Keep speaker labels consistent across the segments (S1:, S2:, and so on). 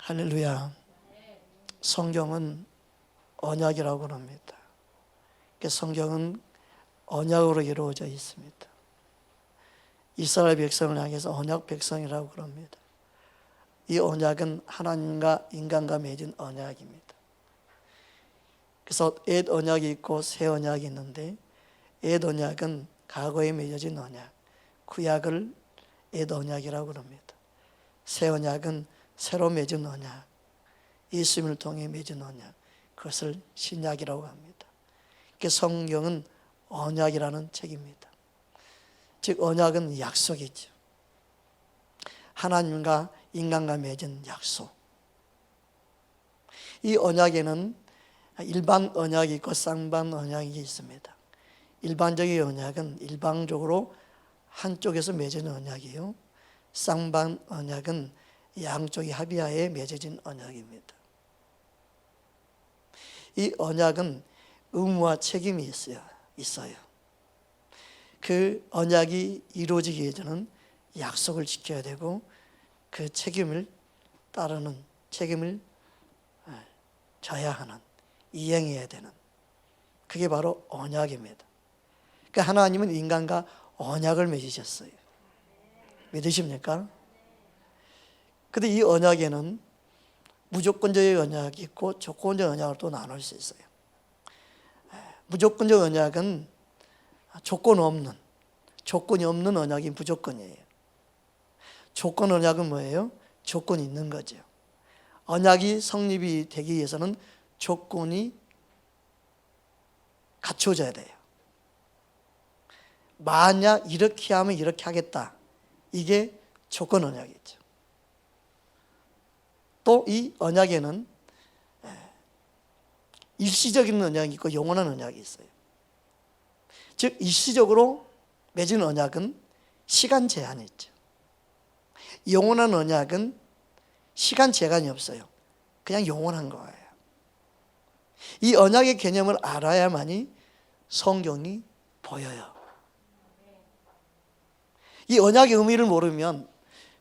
S1: 할렐루야. 성경은 언약이라고 합니다. 성경은 언약으로 이루어져 있습니다. 이스라엘 백성을 향해서 언약 백성이라고 그럽니다. 이 언약은 하나님과 인간과 맺은 언약입니다. 그래서 옛 언약이 있고 새 언약이 있는데, 옛 언약은 과거에 맺어진 언약, 구약을 옛 언약이라고 합니다. 새 언약은 새로 맺은 언약, 예수님을 통해 맺은 언약, 그것을 신약이라고 합니다. 성경은 언약이라는 책입니다. 즉 언약은 약속이죠. 하나님과 인간과 맺은 약속. 이 언약에는 일반 언약이 있고 쌍방 언약이 있습니다. 일반적인 언약은 일방적으로 한쪽에서 맺어진 언약이요, 쌍방 언약은 양쪽이 합의하에 맺어진 언약입니다. 이 언약은 의무와 책임이 있어요. 그 언약이 이루어지기 위해서는 약속을 지켜야 되고, 그 책임을 따르는, 책임을 져야 하는, 이행해야 되는, 그게 바로 언약입니다. 그러니까 하나님은 인간과 언약을 맺으셨어요. 믿으십니까? 근데 이 언약에는 무조건적인 언약이 있고 조건적 언약을 또 나눌 수 있어요. 무조건적 언약은 조건이 없는 언약이 무조건이에요. 조건 언약은 뭐예요? 조건이 있는 거죠. 언약이 성립이 되기 위해서는 조건이 갖춰져야 돼요. 만약 이렇게 하면 이렇게 하겠다, 이게 조건 언약이죠. 또 이 언약에는 일시적인 언약이 있고 영원한 언약이 있어요. 즉 일시적으로 맺은 언약은 시간 제한이 있죠. 영원한 언약은 시간 제한이 없어요. 그냥 영원한 거예요. 이 언약의 개념을 알아야만이 성경이 보여요. 이 언약의 의미를 모르면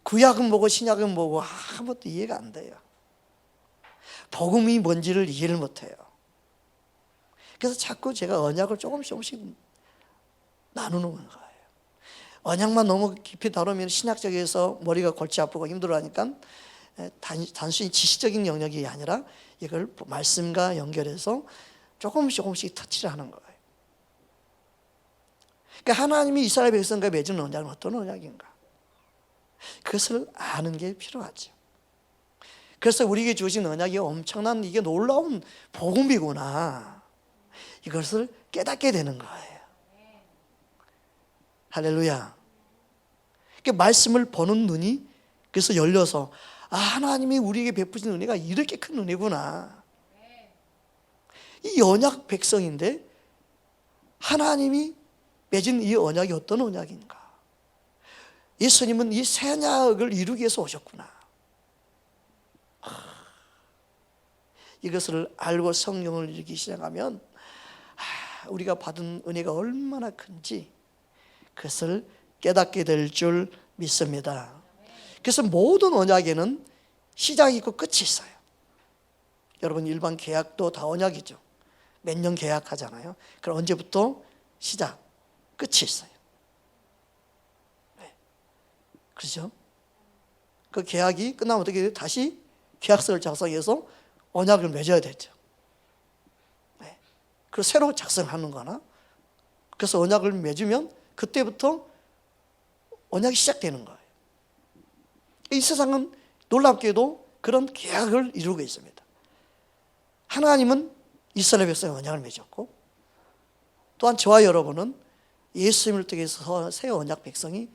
S1: 구약은 뭐고 신약은 뭐고 아무것도 이해가 안 돼요. 복음이 뭔지를 이해를 못해요. 그래서 자꾸 제가 언약을 조금씩 나누는 거예요. 언약만 너무 깊이 다루면 신학적에서 머리가 골치 아프고 힘들어하니까 단순히 지식적인 영역이 아니라 이걸 말씀과 연결해서 조금씩 터치를 하는 거예요. 그러니까 하나님이 이스라엘 백성과 맺은 언약은 어떤 언약인가? 그것을 아는 게 필요하죠. 그래서 우리에게 주신 언약이 엄청난, 이게 놀라운 복음이구나, 이것을 깨닫게 되는 거예요. 할렐루야. 그러니까 말씀을 보는 눈이 그래서 열려서, 하나님이 우리에게 베푸신 은혜가 이렇게 큰 은혜구나. 이 언약 백성인데 하나님이 맺은 이 언약이 어떤 언약인가? 예수님은 이 새 언약을 이루기 위해서 오셨구나. 이것을 알고 성경을 읽기 시작하면 우리가 받은 은혜가 얼마나 큰지 그것을 깨닫게 될 줄 믿습니다. 그래서 모든 언약에는 시작이 있고 끝이 있어요. 여러분 일반 계약도 다 언약이죠. 몇 년 계약하잖아요. 그럼 언제부터 시작, 끝이 있어요. 네. 그렇죠? 그 계약이 끝나면 어떻게 돼요? 다시 계약서를 작성해서 언약을 맺어야 되죠. 네. 그리고 새로 작성하는 거나, 그래서 언약을 맺으면 그때부터 언약이 시작되는 거예요. 이 세상은 놀랍게도 그런 계약을 이루고 있습니다. 하나님은 이스라엘 백성의 언약을 맺었고, 또한 저와 여러분은 예수님을 통해서 새 언약 백성이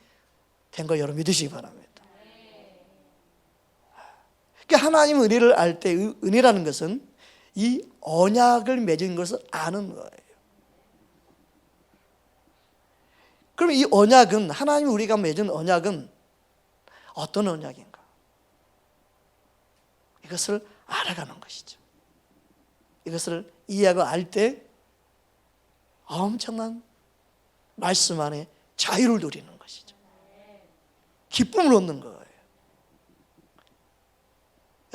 S1: 된 걸 여러분 믿으시기 바랍니다. 그러니까 하나님 은혜를 알 때, 은혜라는 것은 이 언약을 맺은 것을 아는 거예요. 그럼 이 언약은, 하나님이 우리가 맺은 언약은 어떤 언약인가? 이것을 알아가는 것이죠. 이것을 이해하고 알 때 엄청난 말씀 안에 자유를 누리는 것이죠. 기쁨을 얻는 거예요.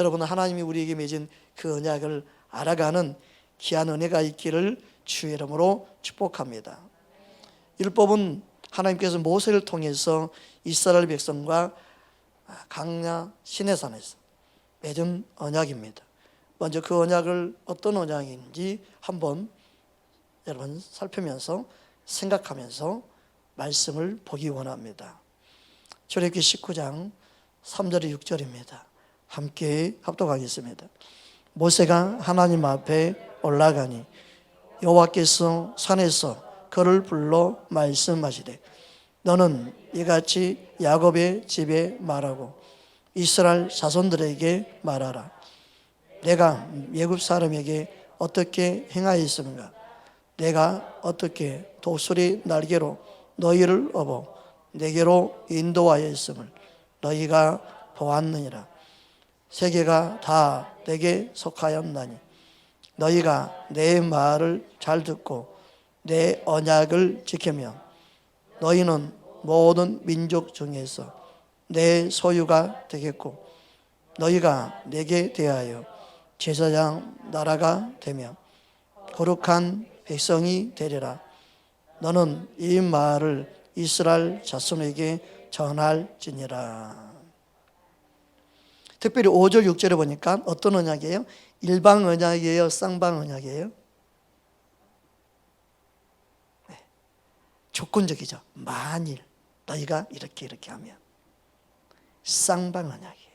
S1: 여러분, 하나님이 우리에게 맺은 그 언약을 알아가는 귀한 은혜가 있기를 주의 이름으로 축복합니다. 율법은 하나님께서 모세를 통해서 이스라엘 백성과 강야 시내산에서 맺은 언약입니다. 먼저 그 언약을 어떤 언약인지 한번 여러분 살피면서 생각하면서 말씀을 보기 원합니다. 출애굽기 19장 3절에 6절입니다. 함께 합독하겠습니다. 모세가 하나님 앞에 올라가니 여호와께서 산에서 그를 불러 말씀하시되 너는 이같이 야곱의 집에 말하고 이스라엘 자손들에게 말하라. 내가 애굽 사람에게 어떻게 행하였습니까? 내가 어떻게 독수리 날개로 너희를 업어 내게로 인도하였음을 너희가 보았느니라. 세계가 다 내게 속하였나니 너희가 내 말을 잘 듣고 내 언약을 지키며 너희는 모든 민족 중에서 내 소유가 되겠고 너희가 내게 대하여 제사장 나라가 되며 거룩한 백성이 되리라. 너는 이 말을 이스라엘 자손에게 전할지니라. 특별히 5절 6절에 보니까 어떤 언약이에요? 일방 언약이에요? 쌍방 언약이에요? 네. 조건적이죠. 만일 너희가 이렇게 하면 쌍방 언약이에요.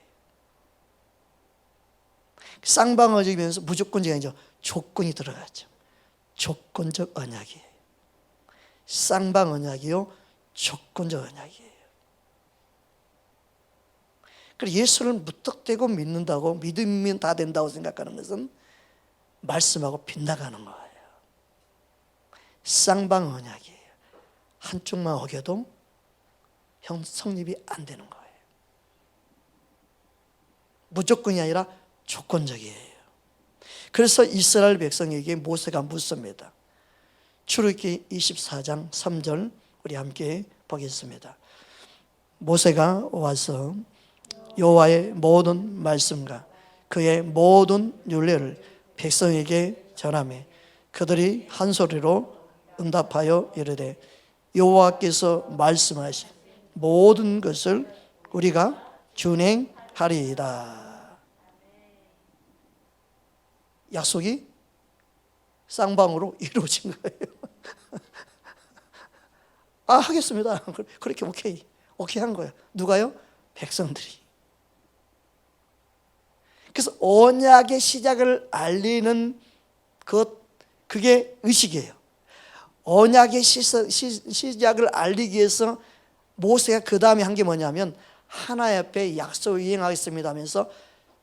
S1: 쌍방 언약이면서 무조건적이 아니죠. 조건이 들어가죠. 조건적 언약이에요. 쌍방 언약이요, 조건적 언약이에요. 그래서 예수를 무턱대고 믿는다고 믿으면 다 된다고 생각하는 것은 말씀하고 빗나가는 거예요. 쌍방 언약이에요. 한쪽만 어겨도 성립이 안 되는 거예요. 무조건이 아니라 조건적이에요. 그래서 이스라엘 백성에게 모세가 묻습니다. 출애굽기 24장 3절 우리 함께 보겠습니다. 모세가 와서 여호와의 모든 말씀과 그의 모든 율례를 백성에게 전하며 그들이 한 소리로 응답하여 이르되 여호와께서 말씀하신 모든 것을 우리가 준행하리이다. 약속이 쌍방으로 이루어진 거예요. 하겠습니다. 그렇게 오케이 한 거예요. 누가요? 백성들이. 그래서 언약의 시작을 알리는 그게 의식이에요. 언약의 시작을 알리기 위해서 모세가 그 다음에 한 게 뭐냐면 하나님 앞에 약속을 이행하겠습니다 하면서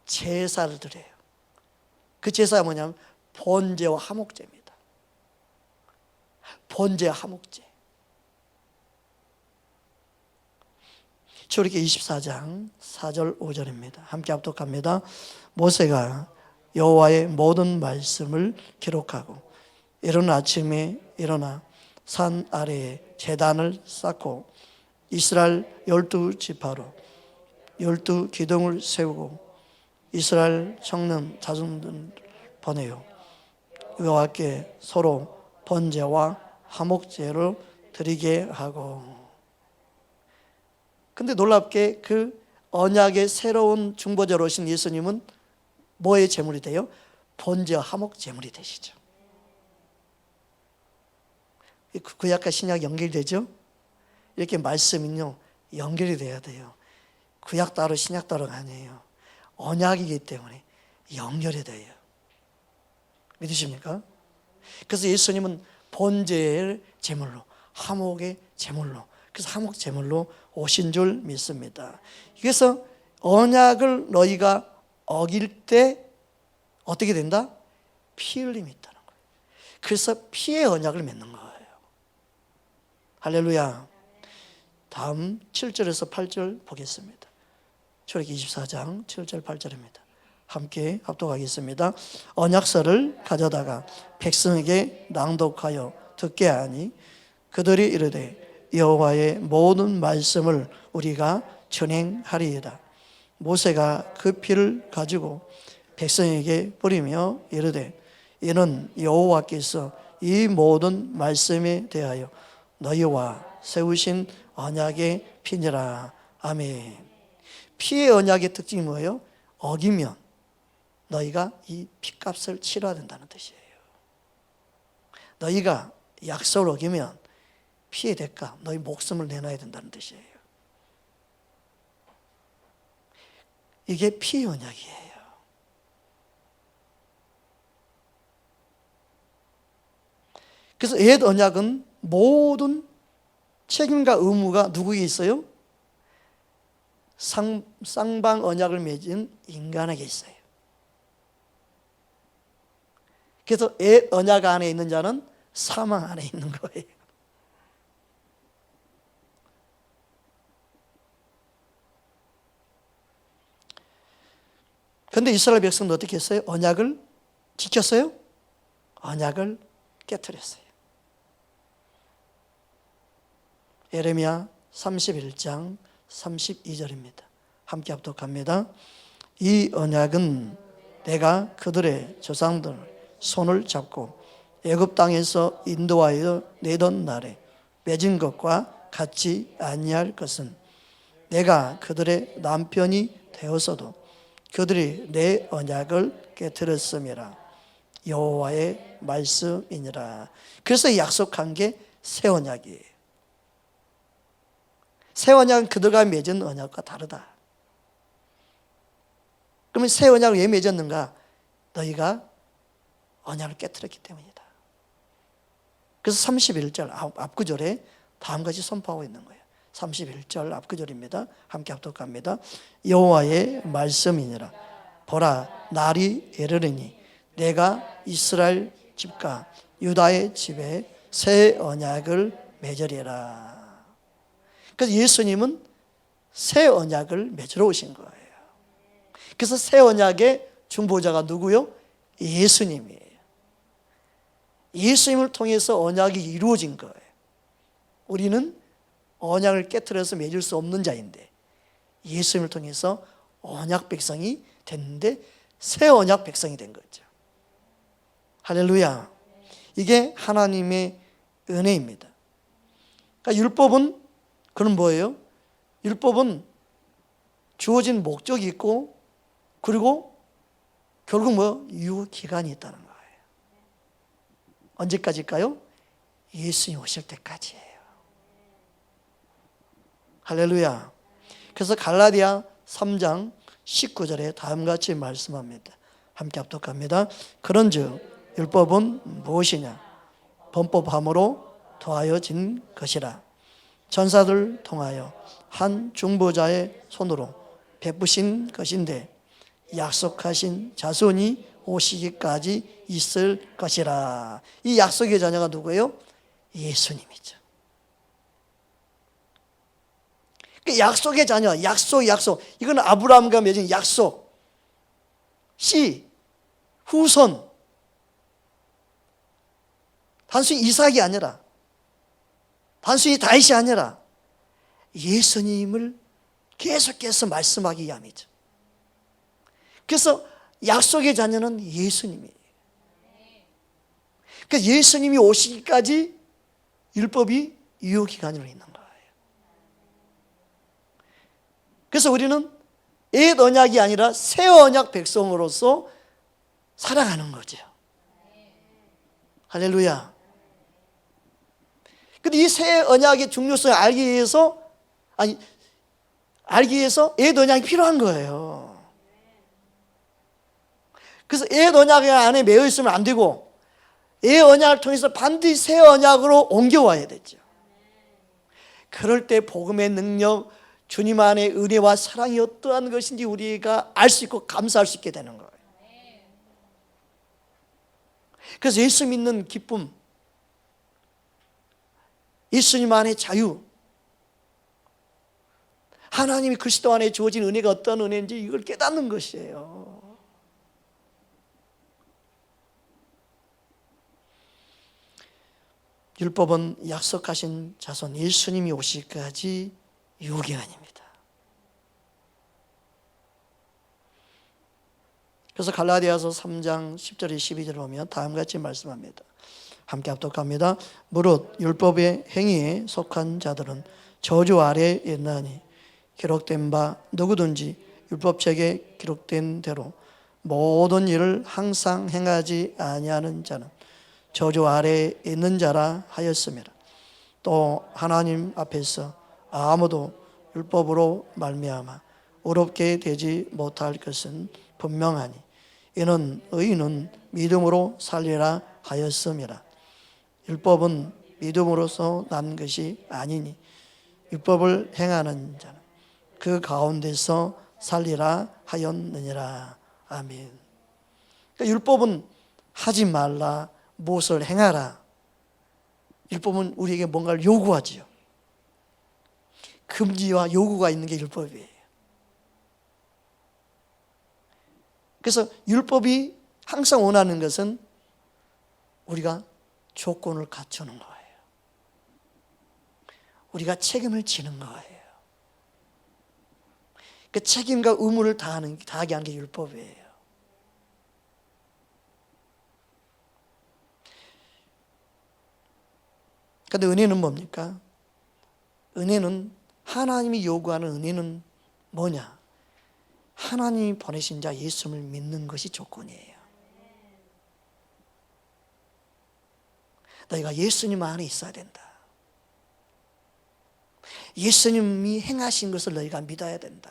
S1: 제사를 드려요. 그 제사가 뭐냐면 번제와 화목제입니다. 번제와 화목제. 출애굽기 24장 4절 5절입니다. 함께 합독합니다. 모세가 여호와의 모든 말씀을 기록하고 이른 아침에 일어나 산 아래에 제단을 쌓고 이스라엘 12지파로 12기둥을 세우고 이스라엘 청년 자손들 보내요. 여호와께 서로 번제와 화목제를 드리게 하고. 근데 놀랍게 그 언약의 새로운 중보자로 오신 예수님은 뭐의 제물이 돼요? 번제와 화목 제물이 되시죠. 구약과 신약 연결되죠? 이렇게 말씀은요 연결이 돼야 돼요. 구약 따로 신약 따로가 아니에요. 언약이기 때문에 연결이 돼요. 믿으십니까? 그래서 예수님은 번제의 제물로, 화목의 제물로, 그래서 화목 제물로 오신 줄 믿습니다. 그래서 언약을 너희가 어길 때 어떻게 된다? 피 흘림이 있다는 거예요. 그래서 피의 언약을 맺는 거예요. 할렐루야. 다음 7절에서 8절 보겠습니다. 출애굽기 24장 7절 8절입니다. 함께 합독하겠습니다. 언약서를 가져다가 백성에게 낭독하여 듣게 하니 그들이 이르되 여호와의 모든 말씀을 우리가 전행하리이다. 모세가 그 피를 가지고 백성에게 뿌리며 이르되 이는 여호와께서 이 모든 말씀에 대하여 너희와 세우신 언약의 피니라. 아멘. 피의 언약의 특징이 뭐예요? 어기면 너희가 이 피값을 치러야 된다는 뜻이에요. 너희가 약속을 어기면 피의 대가, 너희 목숨을 내놔야 된다는 뜻이에요. 이게 피의 언약이에요. 그래서 옛 언약은 모든 책임과 의무가 누구에게 있어요? 쌍방 언약을 맺은 인간에게 있어요. 그래서 옛 언약 안에 있는 자는 사망 안에 있는 거예요. 그런데 이스라엘 백성도 어떻게 했어요? 언약을 지켰어요? 언약을 깨트렸어요. 예레미야 31장 32절입니다. 함께 합독합니다. 이 언약은 내가 그들의 조상들 손을 잡고 애굽 땅에서 인도하여 내던 날에 맺은 것과 같지 아니할 것은 내가 그들의 남편이 되어서도 그들이 내 언약을 깨뜨렸음이라. 여호와의 말씀이니라. 그래서 약속한 게 새 언약이에요. 새 언약은 그들과 맺은 언약과 다르다. 그러면 새 언약을 왜 맺었는가? 너희가 언약을 깨뜨렸기 때문이다. 그래서 31절 앞구절에 다음같이 선포하고 있는 거예요. 31절 앞구절입니다. 함께 합독합니다. 여호와의 말씀이니라. 보라, 날이 이르리니 내가 이스라엘 집과 유다의 집에 새 언약을 맺으리라. 그래서 예수님은 새 언약을 맺으러 오신 거예요. 그래서 새 언약의 중보자가 누구요? 예수님이에요. 예수님을 통해서 언약이 이루어진 거예요. 우리는 언약을 깨트려서 맺을 수 없는 자인데 예수님을 통해서 언약 백성이 됐는데 새 언약 백성이 된 거죠. 할렐루야. 이게 하나님의 은혜입니다. 그러니까 율법은 그럼 뭐예요? 율법은 주어진 목적이 있고 그리고 결국 뭐 유효기간이 있다는 거예요. 언제까지일까요? 예수님 오실 때까지예요. 할렐루야. 그래서 갈라디아 3장 19절에 다음같이 말씀합니다. 함께 합독합니다. 그런즉 율법은 무엇이냐? 범법함으로 더하여진 것이라. 전사들 통하여 한 중보자의 손으로 베푸신 것인데 약속하신 자손이 오시기까지 있을 것이라. 이 약속의 자녀가 누구예요? 예수님이죠. 그 약속의 자녀, 약속. 이건 아브라함과 맺은 약속. 씨, 후손. 단순히 이삭이 아니라, 단순히 다윗이 아니라 예수님을 계속해서 말씀하기 위함이죠. 그래서 약속의 자녀는 예수님이에요. 그래서 예수님이 오시기까지 율법이 유효기간으로 있는 거예요. 그래서 우리는 옛 언약이 아니라 새 언약 백성으로서 살아가는 거죠. 할렐루야. 근데 이 새 언약의 중요성을 알기 위해서 옛 언약이 필요한 거예요. 그래서 옛 언약 안에 매여 있으면 안 되고 옛 언약을 통해서 반드시 새 언약으로 옮겨와야 되죠. 그럴 때 복음의 능력, 주님 안의 은혜와 사랑이 어떠한 것인지 우리가 알 수 있고 감사할 수 있게 되는 거예요. 그래서 예수 믿는 기쁨, 예수님 안의 자유, 하나님이 그리스도 안에 주어진 은혜가 어떤 은혜인지 이걸 깨닫는 것이에요. 율법은 약속하신 자손 예수님이 오시기까지 유효기간입니다. 그래서 갈라디아서 3장 10절에 12절을 보면 다음과 같이 말씀합니다. 함께 합독합니다. 무릇 율법의 행위에 속한 자들은 저주 아래에 있나니 기록된 바 누구든지 율법책에 기록된 대로 모든 일을 항상 행하지 아니하는 자는 저주 아래에 있는 자라 하였습니다. 또 하나님 앞에서 아무도 율법으로 말미암아 의롭게 되지 못할 것은 분명하니 이는 의인은 믿음으로 살리라 하였음이라. 율법은 믿음으로서 난 것이 아니니 율법을 행하는 자는 그 가운데서 살리라 하였느니라. 아멘. 그러니까 율법은 하지 말라, 무엇을 행하라. 율법은 우리에게 뭔가를 요구하지요. 금지와 요구가 있는 게 율법이에요. 그래서 율법이 항상 원하는 것은 우리가 조건을 갖추는 거예요. 우리가 책임을 지는 거예요. 그 책임과 의무를 다하게 하는 게 율법이에요. 그런데 은혜는 뭡니까? 은혜는, 하나님이 요구하는 은혜는 뭐냐? 하나님이 보내신 자 예수님을 믿는 것이 조건이에요. 너희가 예수님 안에 있어야 된다. 예수님이 행하신 것을 너희가 믿어야 된다.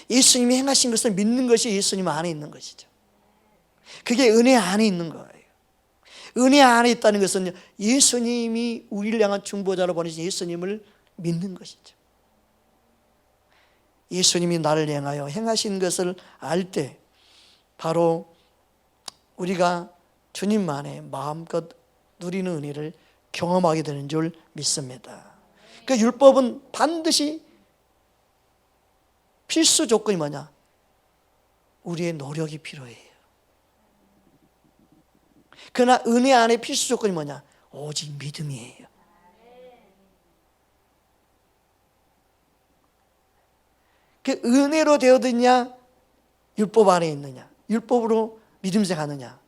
S1: 예수님이 행하신 것을 믿는 것이 예수님 안에 있는 것이죠. 그게 은혜 안에 있는 거예요. 은혜 안에 있다는 것은 예수님이 우리를 향한 중보자로 보내신 예수님을 믿는 것이죠. 예수님이 나를 향하여 행하신 것을 알 때 바로 우리가 주님만의 마음껏 누리는 은혜를 경험하게 되는 줄 믿습니다. 그 율법은 반드시 필수 조건이 뭐냐? 우리의 노력이 필요해요. 그러나 은혜 안에 필수 조건이 뭐냐? 오직 믿음이에요. 그 은혜로 되어드냐? 율법 안에 있느냐? 율법으로 믿음 생하느냐?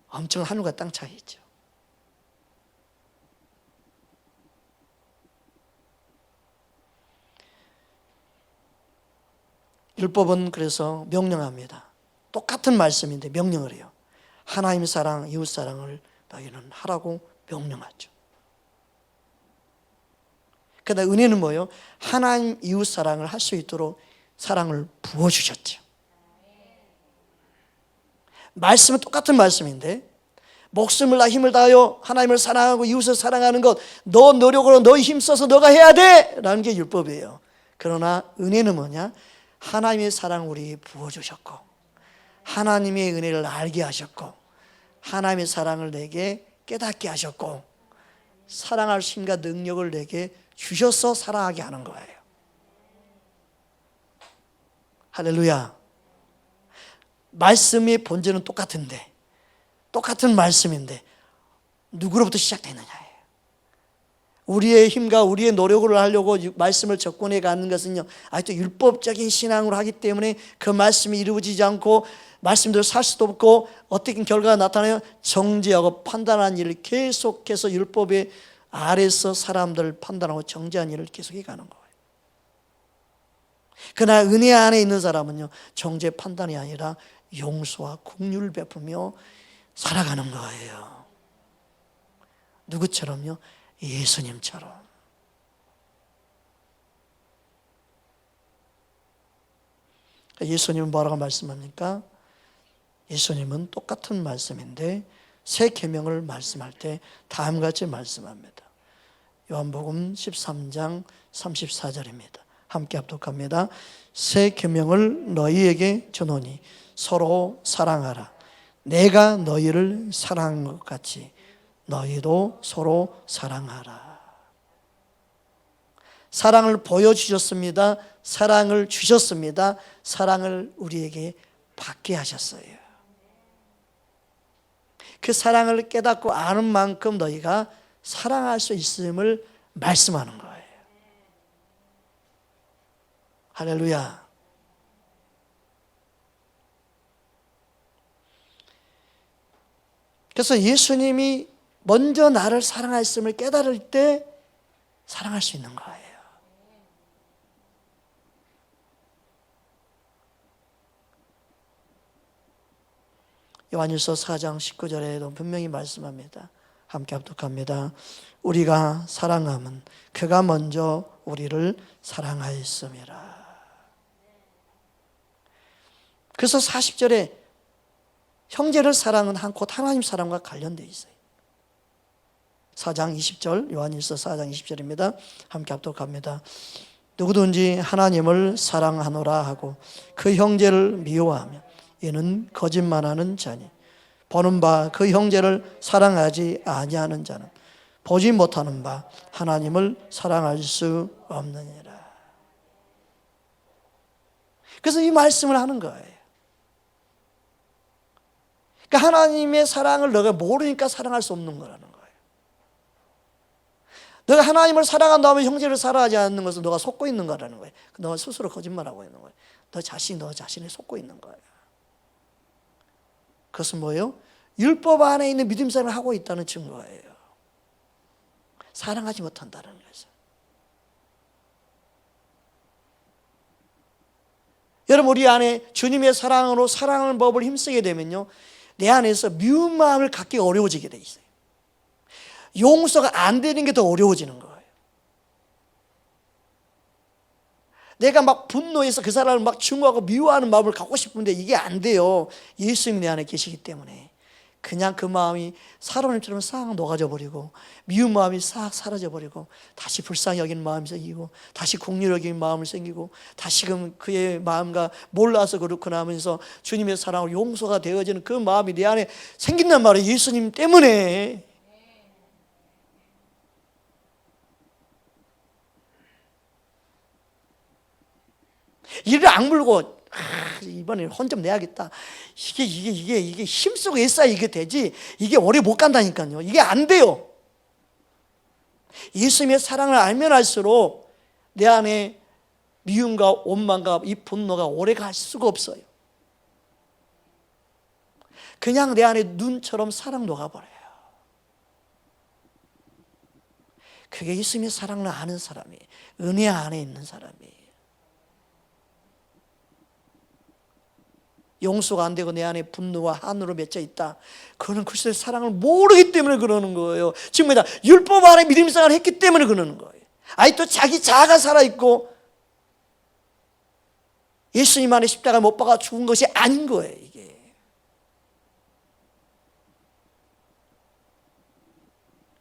S1: 엄청난 하늘과 땅 차이죠. 율법은 그래서 명령합니다. 똑같은 말씀인데 명령을 해요. 하나님 사랑, 이웃 사랑을 너희는 하라고 명령하죠. 그러나 은혜는 뭐예요? 하나님 이웃 사랑을 할 수 있도록 사랑을 부어주셨죠. 말씀은 똑같은 말씀인데 목숨을 다 힘을 다하여 하나님을 사랑하고 이웃을 사랑하는 것, 너 노력으로 너 힘써서 너가 해야 돼 라는 게 율법이에요. 그러나 은혜는 뭐냐? 하나님의 사랑을 우리에게 부어주셨고 하나님의 은혜를 알게 하셨고 하나님의 사랑을 내게 깨닫게 하셨고 사랑할 힘과 능력을 내게 주셔서 사랑하게 하는 거예요. 할렐루야. 말씀의 본질은 똑같은데, 똑같은 말씀인데 누구로부터 시작되느냐예요. 우리의 힘과 우리의 노력을 하려고 말씀을 접근해 가는 것은요, 아직도 율법적인 신앙으로 하기 때문에 그 말씀이 이루어지지 않고 말씀대로 살 수도 없고 어떻게 결과가 나타나요? 정죄하고 판단하는 일을 계속해서 율법의 아래서 사람들을 판단하고 정죄하는 일을 계속해 가는 거예요. 그러나 은혜 안에 있는 사람은요, 정죄 판단이 아니라 용서와 긍휼을 베푸며 살아가는 거예요. 누구처럼요? 예수님처럼. 예수님은 뭐라고 말씀합니까? 예수님은 똑같은 말씀인데 새 계명을 말씀할 때 다음과 같이 말씀합니다. 요한복음 13장 34절입니다. 함께 합독합니다. 새 계명을 너희에게 주노니 서로 사랑하라. 내가 너희를 사랑한 것 같이 너희도 서로 사랑하라. 사랑을 보여주셨습니다. 사랑을 주셨습니다. 사랑을 우리에게 받게 하셨어요. 그 사랑을 깨닫고 아는 만큼 너희가 사랑할 수 있음을 말씀하는 거예요. 할렐루야. 그래서 예수님이 먼저 나를 사랑하셨음을 깨달을 때 사랑할 수 있는 거예요. 요한일서 4장 19절에도 분명히 말씀합니다. 함께 합독합니다. 우리가 사랑함은 그가 먼저 우리를 사랑하였음이라. 그래서 40절에 형제를 사랑은 곧 하나님 사랑과 관련되어 있어요. 4장 20절, 요한일서 4장 20절입니다. 함께 합독합니다. 누구든지 하나님을 사랑하노라 하고 그 형제를 미워하며 이는 거짓말하는 자니 보는 바 그 형제를 사랑하지 아니하는 자는 보지 못하는 바 하나님을 사랑할 수 없느니라. 그래서 이 말씀을 하는 거예요. 그러니까 하나님의 사랑을 너가 모르니까 사랑할 수 없는 거라는 거예요. 너가 하나님을 사랑한다면 형제를 사랑하지 않는 것은 너가 속고 있는 거라는 거예요. 너가 스스로 거짓말하고 있는 거예요. 너 자신이 속고 있는 거예요. 그것은 뭐예요? 율법 안에 있는 믿음 생활을 하고 있다는 증거예요. 사랑하지 못한다는 거죠. 여러분, 우리 안에 주님의 사랑으로 사랑하는 법을 힘쓰게 되면요, 내 안에서 미운 마음을 갖기 어려워지게 돼 있어요. 용서가 안 되는 게 더 어려워지는 거예요. 내가 막 분노해서 그 사람을 막 증오하고 미워하는 마음을 갖고 싶은데 이게 안 돼요. 예수님이 내 안에 계시기 때문에. 그냥 그 마음이 사람처럼 싹 녹아져 버리고 미운 마음이 싹 사라져 버리고 다시 불쌍히 여기는 마음이 생기고 다시 긍휼히 여기는 마음이 생기고 다시금 그의 마음과 몰라서 그렇구나 하면서 주님의 사랑으로 용서가 되어지는 그 마음이 내 안에 생긴단 말이에요. 예수님 때문에. 이를 악물고 이번에 혼 좀 내야겠다. 이게 힘쓰고 애써야 이게 되지. 이게 오래 못 간다니까요. 이게 안 돼요. 예수님의 사랑을 알면 알수록 내 안에 미움과 원망과 이 분노가 오래 갈 수가 없어요. 그냥 내 안에 눈처럼 사랑 녹아버려요. 그게 예수님의 사랑을 아는 사람이에요. 은혜 안에 있는 사람이에요. 용서가 안 되고 내 안에 분노와 한으로 맺혀 있다. 그거는 그리스도의 사랑을 모르기 때문에 그러는 거예요. 지금 뭐다? 율법 안에 믿음 생활을 했기 때문에 그러는 거예요. 아니 또 자기 자아가 살아있고 예수님 안에 십자가에 못 박아 죽은 것이 아닌 거예요. 이게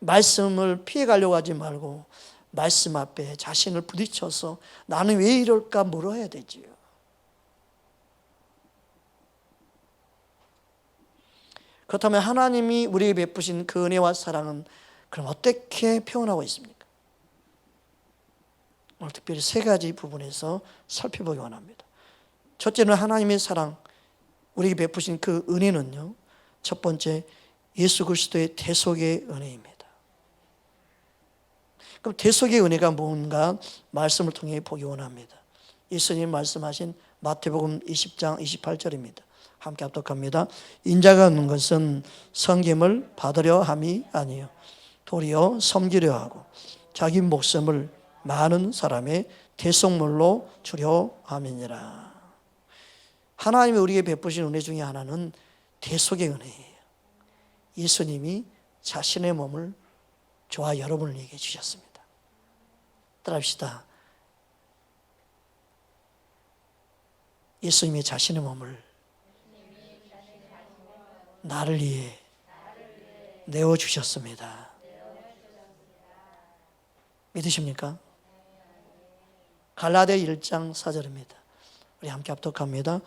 S1: 말씀을 피해가려고 하지 말고 말씀 앞에 자신을 부딪혀서 나는 왜 이럴까 물어야 되지요. 그렇다면 하나님이 우리에게 베푸신 그 은혜와 사랑은 그럼 어떻게 표현하고 있습니까? 오늘 특별히 세 가지 부분에서 살펴보기 원합니다. 첫째는 하나님의 사랑, 우리에게 베푸신 그 은혜는요, 첫 번째 예수 그리스도의 대속의 은혜입니다. 그럼 대속의 은혜가 뭔가 말씀을 통해 보기 원합니다. 예수님 말씀하신 마태복음 20장 28절입니다. 함께 합독합니다. 인자가 없는 것은 섬김을 받으려 함이 아니요 도리어 섬기려 하고 자기 목숨을 많은 사람의 대속물로 주려 함이니라. 하나님이 우리에게 베푸신 은혜 중에 하나는 대속의 은혜예요. 예수님이 자신의 몸을 저와 여러분에게 주셨습니다. 따라합시다. 예수님이 자신의 몸을 나를 위해 내어주셨습니다. 믿으십니까? 갈라디아 1장 4절입니다. 우리 함께 합독합니다.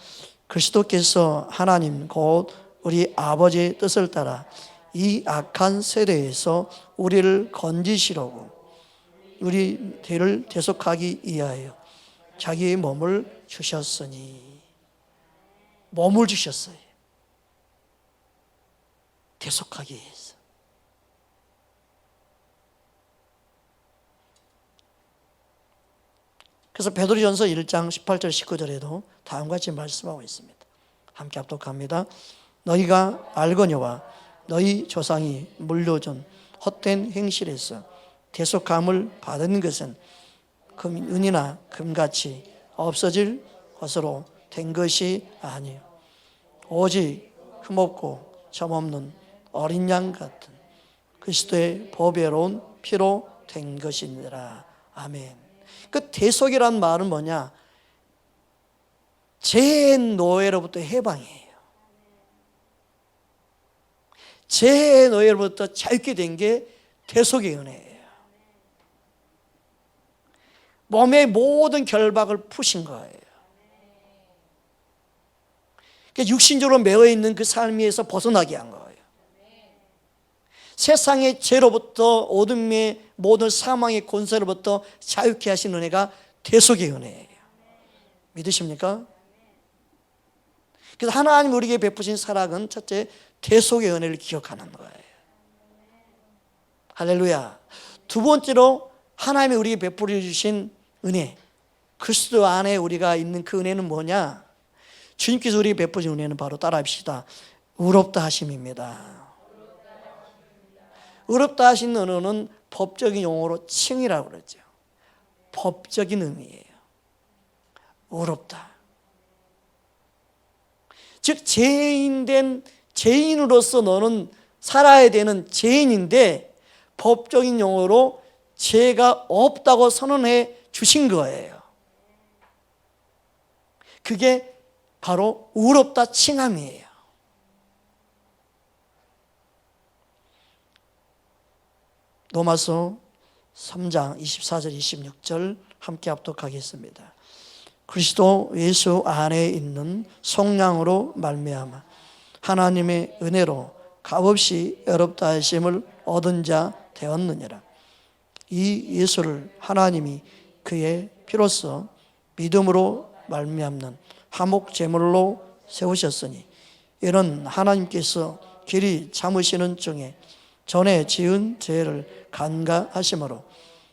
S1: 그리스도께서 하나님 곧 우리 아버지의 뜻을 따라 이 악한 세대에서 우리를 건지시려고 우리 죄를 대속하기 위하여 자기의 몸을 주셨으니 몸을 주셨어요. 대속하기 위해서. 그래서 베드로전서 1장 18절 19절에도 다음과 같이 말씀하고 있습니다. 함께 합독합니다. 너희가 알거니와 너희 조상이 물려준 헛된 행실에서 대속함을 받은 것은 은이나 금같이 없어질 것으로 된 것이 아니요 오직 흠없고 점없는 어린 양 같은 그리스도의 보배로운 피로 된 것이니라. 아멘. 그 대속이란 말은 뭐냐? 죄의 노예로부터 해방이에요. 죄의 노예로부터 자유케 된 게 대속의 은혜예요. 몸의 모든 결박을 푸신 거예요. 그러니까 육신적으로 매여 있는 그 삶에서 벗어나게 한 거예요. 세상의 죄로부터 어둠의 모든 사망의 권세로부터 자유케 하신 은혜가 대속의 은혜예요. 믿으십니까? 그래서 하나님 우리에게 베푸신 사랑은 첫째 대속의 은혜를 기억하는 거예요. 할렐루야. 두 번째로 하나님이 우리에게 베풀어 주신 은혜, 그리스도 안에 우리가 있는 그 은혜는 뭐냐? 주님께서 우리에게 베푸신 은혜는 바로 따라합시다. 의롭다 하심입니다. 의롭다 하신 은혜는 법적인 용어로 칭이라고 그러죠. 법적인 의미예요. 의롭다. 즉 죄인으로서 너는 살아야 되는 죄인인데 법적인 용어로 죄가 없다고 선언해 주신 거예요. 그게 바로 의롭다 칭함이에요. 로마서 3장 24절 26절 함께 합독하겠습니다. 그리스도 예수 안에 있는 속량으로 말미암아 하나님의 은혜로 값없이 의롭다 하심을 얻은 자 되었느니라. 이 예수를 하나님이 그의 피로써 믿음으로 말미암는 화목 제물로 세우셨으니 이는 하나님께서 길이 참으시는 중에 전에 지은 죄를 간과하심으로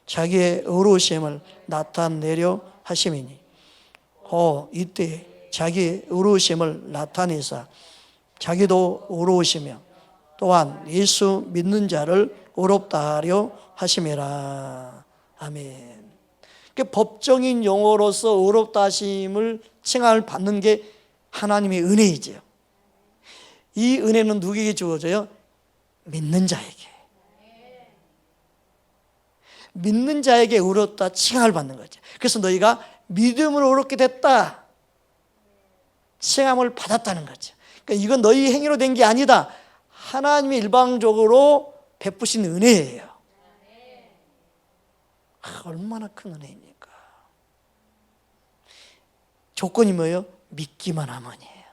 S1: 자기의 의로우심을 나타내려 하심이니 이때 자기의 의로우심을 나타내사 자기도 의로우시며 또한 예수 믿는 자를 의롭다 하려 하심이라. 아멘. 법적인 용어로서 의롭다 하심을 칭함을 받는 게 하나님의 은혜이지요. 이 은혜는 누구에게 주어져요? 믿는 자에게. 믿는 자에게 의롭다 칭함을 받는 거죠. 그래서 너희가 믿음으로 의롭게 됐다, 칭함을 받았다는 거죠. 그러니까 이건 너희 행위로 된 게 아니다. 하나님이 일방적으로 베푸신 은혜예요. 얼마나 큰 은혜입니까? 조건이 뭐예요? 믿기만 하면이에요.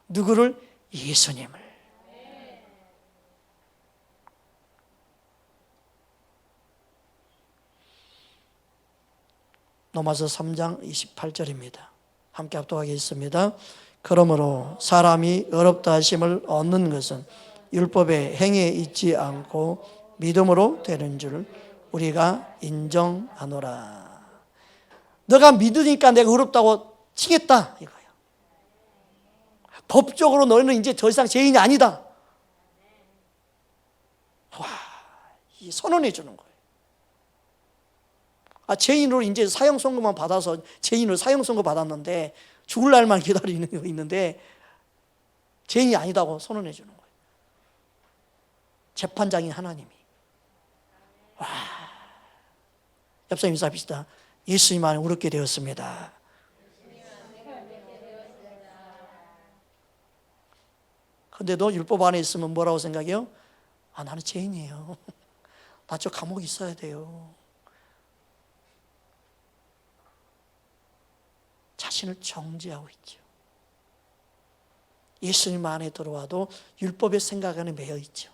S1: 누구를? 예수님을. 로마서 3장 28절입니다. 함께 합독하겠습니다. 그러므로 사람이 의롭다 하심을 얻는 것은 율법의 행위에 있지 않고 믿음으로 되는 줄 우리가 인정하노라. 너가 믿으니까 내가 의롭다고 칭했다 이거예요. 법적으로 너희는 이제 더 이상 죄인이 아니다. 와, 이 선언해 주는 거예요. 죄인으로 이제 사형 선고만 받아서 죄인으로 사형 선고 받았는데 죽을 날만 기다리는 거 있는데 죄인이 아니다고 선언해 주는 거예요. 재판장인 하나님이. 와, 옆사람 인사합시다. 예수님 안에 의롭게 되었습니다. 근데 너 율법 안에 있으면 뭐라고 생각해요? 나는 죄인이에요. 나 저 감옥에 있어야 돼요. 자신을 정죄하고 있죠. 예수님 안에 들어와도 율법의 생각 안에 매여 있죠.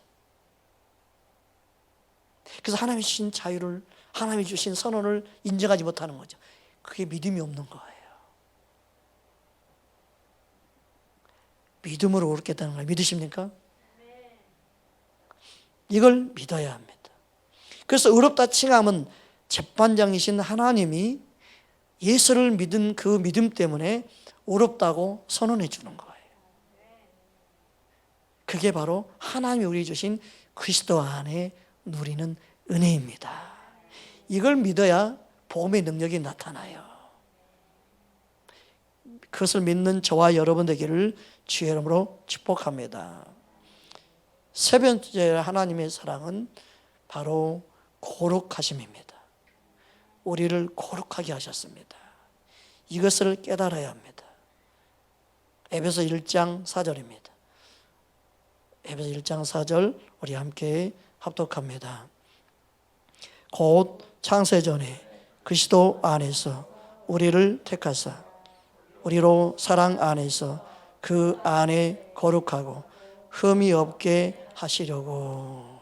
S1: 그래서 하나님이 주신 자유를, 하나님이 주신 선언을 인정하지 못하는 거죠. 그게 믿음이 없는 거예요. 믿음으로 의롭게 되는 거예요. 믿으십니까? 이걸 믿어야 합니다. 그래서 의롭다 칭함은 재판장이신 하나님이 예수를 믿은 그 믿음 때문에 의롭다고 선언해 주는 거예요. 그게 바로 하나님이 우리 주신 그리스도 안에 누리는 은혜입니다. 이걸 믿어야 복음의 능력이 나타나요. 그것을 믿는 저와 여러분 되기를 주의 이름으로 축복합니다. 세 번째 하나님의 사랑은 바로 거룩하심입니다. 우리를 거룩하게 하셨습니다. 이것을 깨달아야 합니다. 에베소 1장 4절입니다. 에베소 1장 4절 우리 함께 합독합니다. 곧 창세전에 그리스도 안에서 우리를 택하사 우리로 사랑 안에서 그 안에 거룩하고 흠이 없게 하시려고.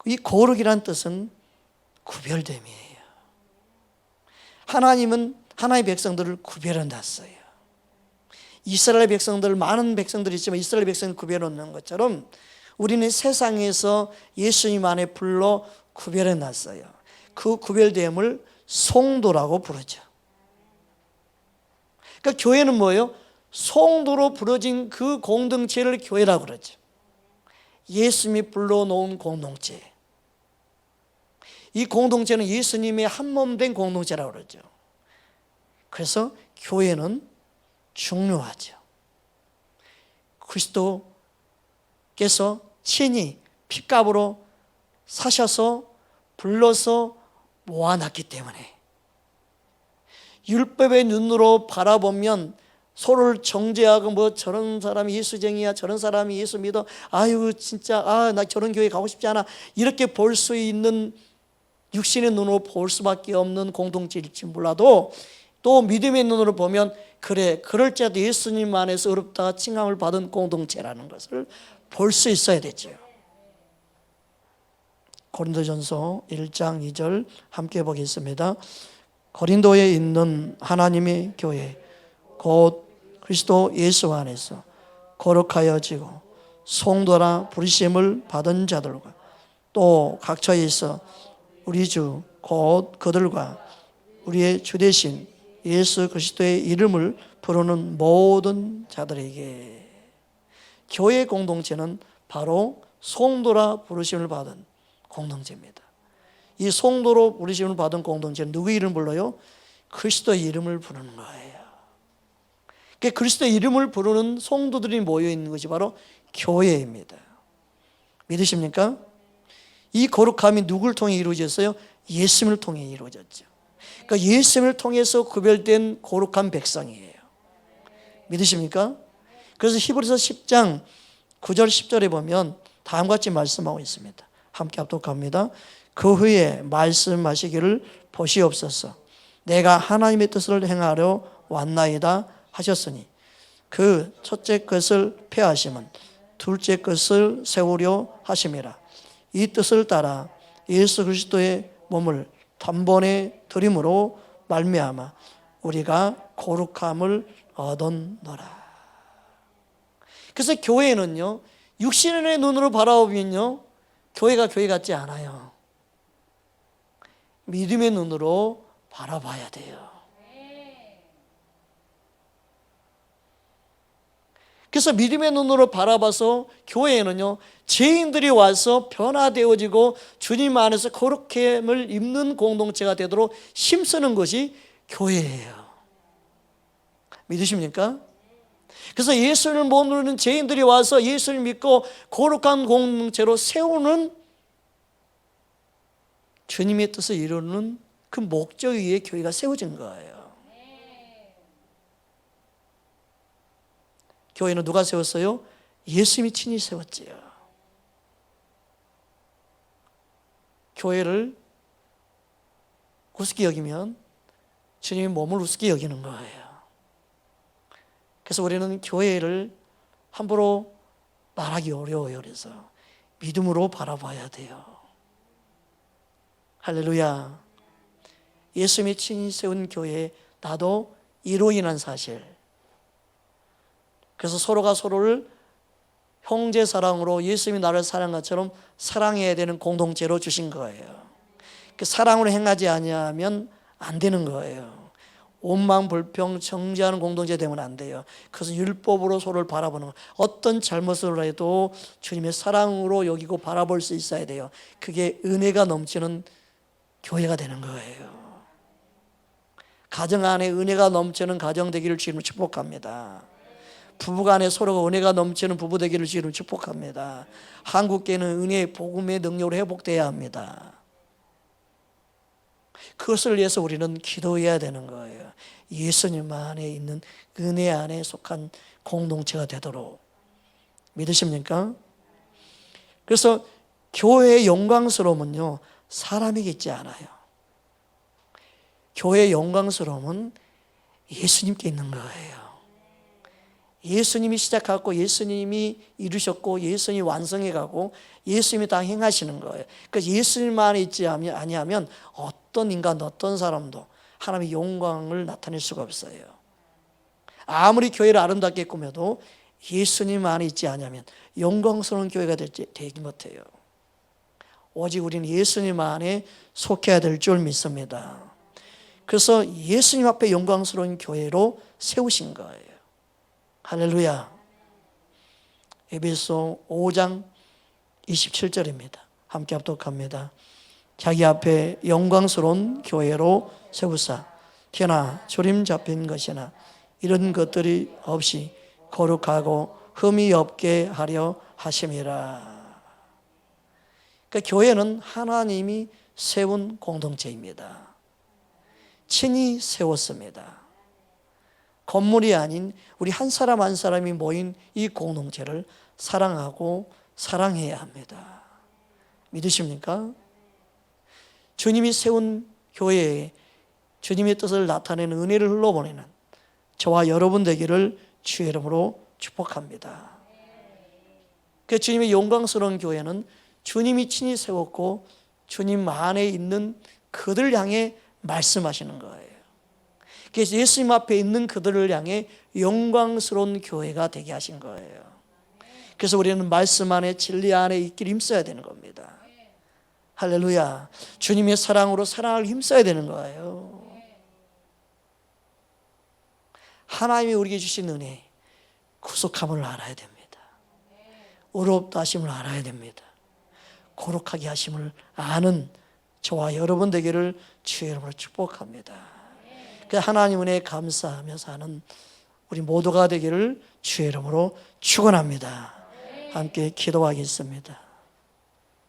S1: 이 거룩이란 뜻은 구별됨이에요. 하나님은 하나님의 백성들을 구별해 놨어요. 이스라엘 백성들, 많은 백성들이 있지만 이스라엘 백성을 구별해 놓는 것처럼 우리는 세상에서 예수님 안에 불러 구별해 놨어요. 그 구별됨을 성도라고 부르죠. 그러니까 교회는 뭐예요? 성도로 부러진 그 공동체를 교회라고 그러죠. 예수님이 불러놓은 공동체. 이 공동체는 예수님의 한몸 된 공동체라고 그러죠. 그래서 교회는 중요하죠. 그리스도께서 친히 핏값으로 사셔서 불러서 모아놨기 때문에 율법의 눈으로 바라보면 서로를 정죄하고 뭐 저런 사람이 예수쟁이야, 저런 사람이 예수 믿어, 아유 진짜 나 저런 교회 가고 싶지 않아, 이렇게 볼 수 있는 육신의 눈으로 볼 수밖에 없는 공동체일지 몰라도 또 믿음의 눈으로 보면 그래, 그럴지라도 예수님 안에서 의롭다 칭함을 받은 공동체라는 것을 볼 수 있어야 되죠. 고린도전서 1장 2절 함께 보겠습니다. 고린도에 있는 하나님의 교회 곧 그리스도 예수 안에서 거룩하여지고 성도라 부르심을 받은 자들과 또 각처에 있어 우리 주 곧 그들과 우리의 주 되신 예수 그리스도의 이름을 부르는 모든 자들에게. 교회 공동체는 바로 성도라 부르심을 받은 공동체입니다. 이 성도로 부르심을 받은 공동체는 누구 이름을 불러요? 그리스도의 이름을 부르는 거예요. 그러니까 그리스도의 이름을 부르는 성도들이 모여 있는 것이 바로 교회입니다. 믿으십니까? 이 거룩함이 누구를 통해 이루어졌어요? 예수님을 통해 이루어졌죠. 그러니까 예수님을 통해서 구별된 거룩한 백성이에요. 믿으십니까? 그래서 히브리서 10장 9절 10절에 보면 다음과 같이 말씀하고 있습니다. 함께 합독합니다. 그 후에 말씀하시기를 보시옵소서. 내가 하나님의 뜻을 행하려 왔나이다 하셨으니 그 첫째 것을 폐하심은 둘째 것을 세우려 하심이라. 이 뜻을 따라 예수 그리스도의 몸을 단번에 드림으로 말미암아 우리가 거룩함을 얻었노라. 그래서 교회는요, 육신의 눈으로 바라보면요, 교회가 교회 같지 않아요. 믿음의 눈으로 바라봐야 돼요. 그래서 믿음의 눈으로 바라봐서 교회에는요, 죄인들이 와서 변화되어지고 주님 안에서 거룩함을 입는 공동체가 되도록 힘쓰는 것이 교회예요. 믿으십니까? 그래서 예수를 못 누리는 죄인들이 와서 예수를 믿고 거룩한 공동체로 세우는 주님의 뜻을 이루는 그 목적 위에 교회가 세워진 거예요. 교회는 누가 세웠어요? 예수님이 친히 세웠지요. 교회를 우습게 여기면 주님의 몸을 우습게 여기는 거예요. 그래서 우리는 교회를 함부로 말하기 어려워요. 그래서 믿음으로 바라봐야 돼요. 할렐루야. 예수님이 친히 세운 교회에 나도 이로 인한 사실, 그래서 서로가 서로를 형제 사랑으로 예수님이 나를 사랑한 것처럼 사랑해야 되는 공동체로 주신 거예요. 그 사랑으로 행하지 아니하면 안 되는 거예요. 원망, 불평, 정죄하는 공동체 되면 안 돼요. 그것은 율법으로 서로를 바라보는 거. 어떤 잘못을 해도 주님의 사랑으로 여기고 바라볼 수 있어야 돼요. 그게 은혜가 넘치는 교회가 되는 거예요. 가정 안에 은혜가 넘치는 가정 되기를 주님을 축복합니다. 부부간에 서로가 은혜가 넘치는 부부 되기를 주님을 축복합니다. 한국교회는 은혜의 복음의 능력으로 회복되어야 합니다. 그것을 위해서 우리는 기도해야 되는 거예요. 예수님 안에 있는 은혜 안에 속한 공동체가 되도록. 믿으십니까? 그래서 교회의 영광스러움은요, 사람에게 있지 않아요. 교회의 영광스러움은 예수님께 있는 거예요. 예수님이 시작하고 예수님이 이루셨고 예수님이 완성해가고 예수님이 다 행하시는 거예요. 그래서 예수님만 있지 아니하면 어떤 인간, 어떤 사람도 하나님의 영광을 나타낼 수가 없어요. 아무리 교회를 아름답게 꾸며도 예수님 안에 있지 아니하면 영광스러운 교회가 되지 못해요. 오직 우리는 예수님 안에 속해야 될 줄 믿습니다. 그래서 예수님 앞에 영광스러운 교회로 세우신 거예요. 할렐루야. 에베소 5장 27절입니다. 함께 합독합니다. 자기 앞에 영광스러운 교회로 세우사 티나 조림 잡힌 것이나 이런 것들이 없이 거룩하고 흠이 없게 하려 하심이라. 그러니까 교회는 하나님이 세운 공동체입니다. 친히 세웠습니다. 건물이 아닌 우리 한 사람 한 사람이 모인 이 공동체를 사랑하고 사랑해야 합니다. 믿으십니까? 주님이 세운 교회에 주님의 뜻을 나타내는 은혜를 흘러보내는 저와 여러분 되기를 주의 이름으로 축복합니다. 그 주님의 영광스러운 교회는 주님이 친히 세웠고 주님 안에 있는 그들을 향해 말씀하시는 거예요. 그래서 예수님 앞에 있는 그들을 향해 영광스러운 교회가 되게 하신 거예요. 그래서 우리는 말씀 안에 진리 안에 있기를 힘써야 되는 겁니다. 할렐루야. 주님의 사랑으로 사랑을 힘써야 되는 거예요. 하나님이 우리에게 주신 은혜, 구속함을 알아야 됩니다. 의롭다 하심을 알아야 됩니다. 거룩하게 하심을 아는 저와 여러분 되기를 주의 이름으로 축복합니다. 그 하나님 은혜에 감사하며 사는 우리 모두가 되기를 주의 이름으로 축원합니다. 함께 기도하겠습니다.